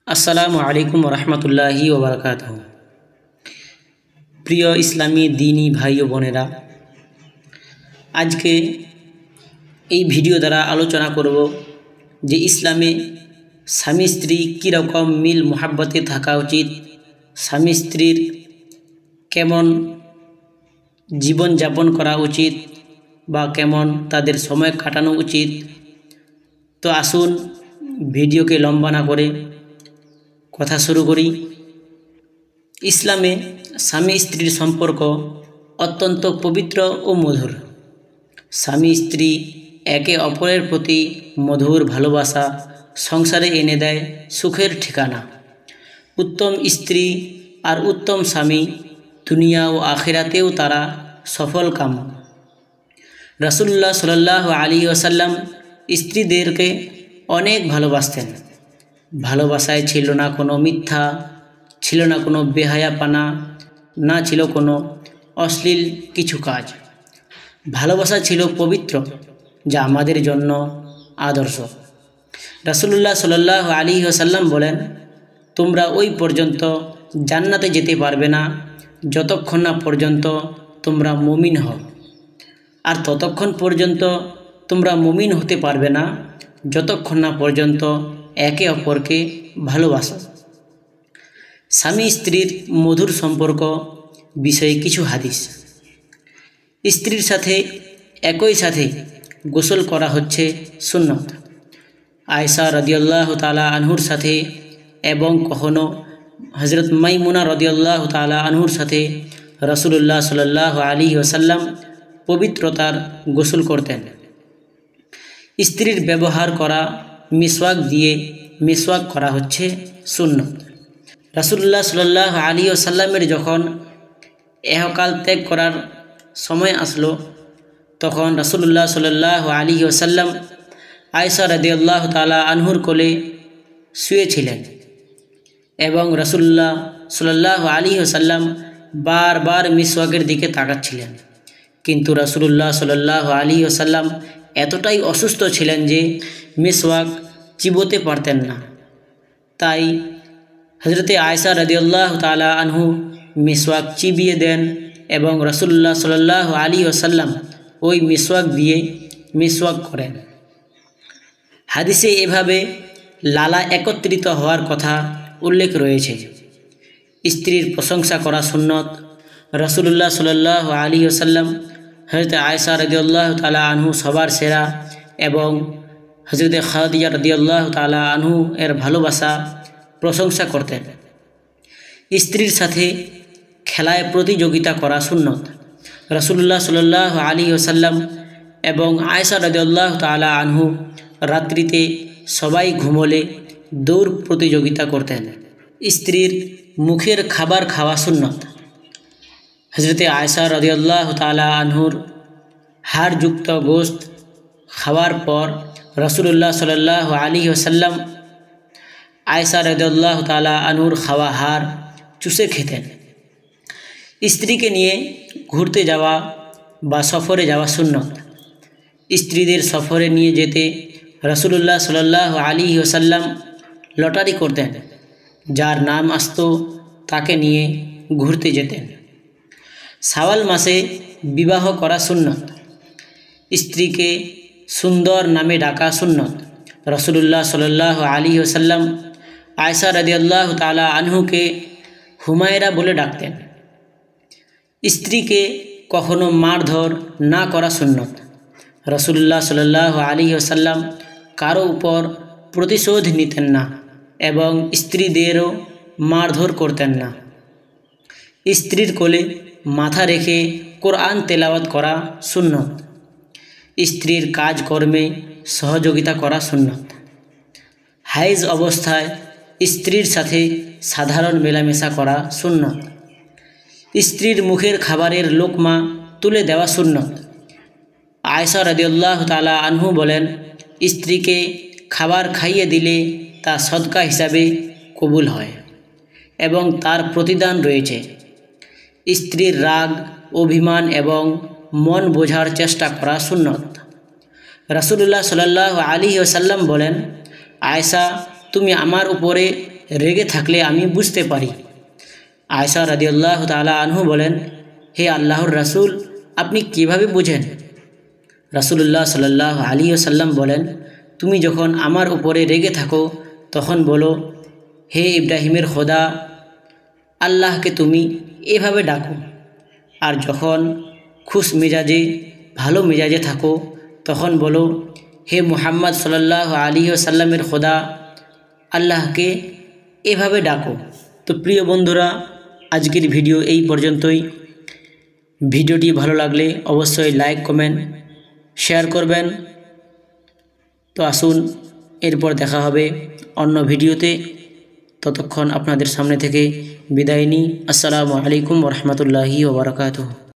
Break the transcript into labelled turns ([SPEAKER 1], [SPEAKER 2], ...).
[SPEAKER 1] আসসালামু আলাইকুম রহমতুল্লাহি ওবরাকাতুহু। প্রিয় ইসলামী দিনী ভাই ও বোনেরা, আজকে এই ভিডিও দ্বারা আলোচনা করব যে ইসলামে স্বামী স্ত্রী কীরকম মিল মোহাব্বতে থাকা উচিত, স্বামী স্ত্রীর কেমন জীবনযাপন করা উচিত বা কেমন তাদের সময় কাটানো উচিত। তো আসুন ভিডিওকে লম্বা না করে কথা শুরু করি। ইসলামে স্বামী স্ত্রীর সম্পর্ক অত্যন্ত পবিত্র ও মধুর। স্বামী স্ত্রী একে অপরের প্রতি মধুর ভালোবাসা সংসারে এনে দেয় সুখের ঠিকানা। উত্তম স্ত্রী আর উত্তম স্বামী দুনিয়া ও আখিরাতেও তারা সফল কাম। রাসূলুল্লাহ সাল্লাল্লাহু আলাইহি ওয়াসাল্লাম স্ত্রীদেরকে অনেক ভালোবাসতেন। ভালোবাসায় ছিল না কোনো মিথ্যা, ছিল না কোনো বেহায়াপনা, না ছিল কোনো অশ্লীল কিছু কাজ। ভালোবাসা ছিল পবিত্র, যা আমাদের জন্য আদর্শ। রাসূলুল্লাহ সাল্লাল্লাহু আলাইহি ওয়াসাল্লাম বলেন, তোমরা ওই পর্যন্ত জান্নাতে যেতে পারবে না যতক্ষণ না পর্যন্ত তোমরা মুমিন হও, আর ততক্ষণ পর্যন্ত তোমরা মুমিন হতে পারবে না যতক্ষণ না পর্যন্ত একে অপরকে ভালোবাসো। স্বামী স্ত্রীর মধুর সম্পর্ক বিষয়ে কিছু হাদিস। স্ত্রীর সাথে একই সাথে গোসল করা হচ্ছে সুন্নত। আয়েশা রাদিয়াল্লাহু তাআলা আনহুর সাথে এবং কখনো হযরত মাইমুনা রাদিয়াল্লাহু তাআলা আনহুর সাথে রাসূলুল্লাহ সাল্লাল্লাহু আলাইহি ওয়াসাল্লাম পবিত্রতার গোসল করতেন। স্ত্রীর ব্যবহার করা মিসওয়াক দিয়ে মিসওয়াক করা হচ্ছে সুন্নত। রাসূলুল্লাহ সাল্লাল্লাহু আলাইহি ওয়াসাল্লামের যখন ইহকাল ত্যাগ করার সময় আসলো, তখন রাসূলুল্লাহ সাল্লাল্লাহু আলাইহি ওয়াসাল্লাম আয়েশা রাদিয়াল্লাহু তাআলা আনহুর কোলে শুয়েছিলেন এবং রাসূলুল্লাহ সাল্লাল্লাহু আলাইহি ওয়াসাল্লাম বারবার মিসওয়াকের দিকে তাকাচ্ছিলেন। কিন্তু রাসূলুল্লাহ সাল্লাল্লাহু আলাইহি ওয়াসাল্লাম এতটাই অসুস্থ ছিলেন যে মিসওয়াক চিবোতে পারতেন না। তাই হযরতে আয়েশা রাদিয়াল্লাহু তাআলা আনহু মিসওয়াক চিবিয়ে দেন এবং রাসূলুল্লাহ সাল্লাল্লাহু আলাইহি ওয়াসাল্লাম ওই মিসওয়াক দিয়ে মিসওয়াক করেন। হাদিসে এভাবে লালা একত্রিত হওয়ার কথা উল্লেখ রয়েছে। স্ত্রীর প্রশংসা করা সুন্নত। রাসূলুল্লাহ সাল্লাল্লাহু আলাইহি ওয়াসাল্লাম হযরতে আয়েশা রাদিয়াল্লাহু তাআলা আনহু সবার সেরা এবং হযরতে খাদিজা রাদিয়াল্লাহু তাআলা আনহু এর ভালোবাসা প্রশংসা করতেন। স্ত্রীর সাথে খেলায় প্রতিযোগিতা করা সুন্নত। রাসূলুল্লাহ সাল্লাল্লাহু আলাইহি ওয়াসাল্লাম এবং আয়েশা রাদিয়াল্লাহু তাআলা আনহু রাত্রিতে সবাই ঘুমোলে দৌড় প্রতিযোগিতা করতেন। স্ত্রীর মুখের খাবার খাওয়া সুন্নত। হযরতে আয়েশা রাদিয়াল্লাহু তাআলা আনহুর হাড়যুক্ত গোশত খাওয়ার পর রাসূলুল্লাহ সাল্লাল্লাহু আলাইহি ওয়াসাল্লাম আয়েশা রাদিয়াল্লাহু তাআলা আনহুর খাওয়া হাড় চুষে খেতেন। স্ত্রীকে নিয়ে ঘুরতে যাওয়া বা সফরে যাওয়া সুন্নত। স্ত্রীদের সফরে নিয়ে যেতে রাসূলুল্লাহ সাল্লাল্লাহু আলাইহি ওয়াসাল্লাম লটারি করতেন। যার নাম আসতো তাকে নিয়ে ঘুরতে যেতেন। শাওয়াল মাসে বিবাহ করা সুন্নত। স্ত্রীকে সুন্দর নামে ডাকা সুন্নত। রাসূলুল্লাহ সাল্লাল্লাহু আলাইহি ওয়াসাল্লাম আয়েশা রাদিয়াল্লাহু তাআলা আনহুকে হুমায়রা বলে ডাকতেন। স্ত্রীকে কখনো মারধর না করা সুন্নত। রাসূলুল্লাহ সাল্লাল্লাহু আলাইহি ওয়াসাল্লাম কারো উপর প্রতিশোধ নিতেন না এবং স্ত্রীদেরও মারধর করতেন না। স্ত্রীর কোলে মাথা রেখে কোরআন তেলাওয়াত করা সুন্নত। স্ত্রীর কাজকর্মে সহযোগিতা করা সুন্নত। হাইজ অবস্থায় স্ত্রীর সাথে সাধারণ মেলামেশা করা সুন্নত। স্ত্রীর মুখের খাবারের লোকমা তুলে দেওয়া সুন্নত। আয়েশা রাদিয়াল্লাহু তাআলা আনহু বলেন, স্ত্রীকে খাবার খাইয়ে দিলে তা সদকা হিসাবে কবুল হয় এবং তার প্রতিদান রয়েছে। স্ত্রীর রাগ, অভিমান এবং মন বোঝার চেষ্টা করা সুন্নত। রাসূলুল্লাহ সাল্লাল্লাহু আলাইহি ওয়াসাল্লাম বলেন, আয়েশা, তুমি আমার উপরে রেগে থাকলে আমি বুঝতে পারি। আয়েশা রাদিয়াল্লাহু তাআলা আনহু বলেন, হে আল্লাহর রাসূল, আপনি কিভাবে বুঝেন? রাসূলুল্লাহ সাল্লাল্লাহু আলাইহি ওয়াসাল্লাম বলেন, তুমি যখন আমার উপরে রেগে থাকো তখন বলো, হে ইব্রাহিমের খোদা, আল্লাহকে তুমি এভাবে ডাকো। আর যখন খুশ মেজাজে ভালো মেজাজে থাকো তখন বলো, হে মুহাম্মদ সাল্লাল্লাহু আলাইহি ওয়াসাল্লামের খোদা, আল্লাহকে এভাবে ডাকো। তো প্রিয় বন্ধুরা, আজকের ভিডিও এই পর্যন্তই। ভিডিওটি ভালো লাগলে অবশ্যই লাইক কমেন্ট শেয়ার করবেন। তো আসুন এরপর দেখা হবে অন্য ভিডিওতে। ততক্ষণ আপনাদের সামনে থেকে বিদায় নিই। আসসালামু আলাইকুম ওয়া রাহমাতুল্লাহি ওয়া বারাকাতুহু।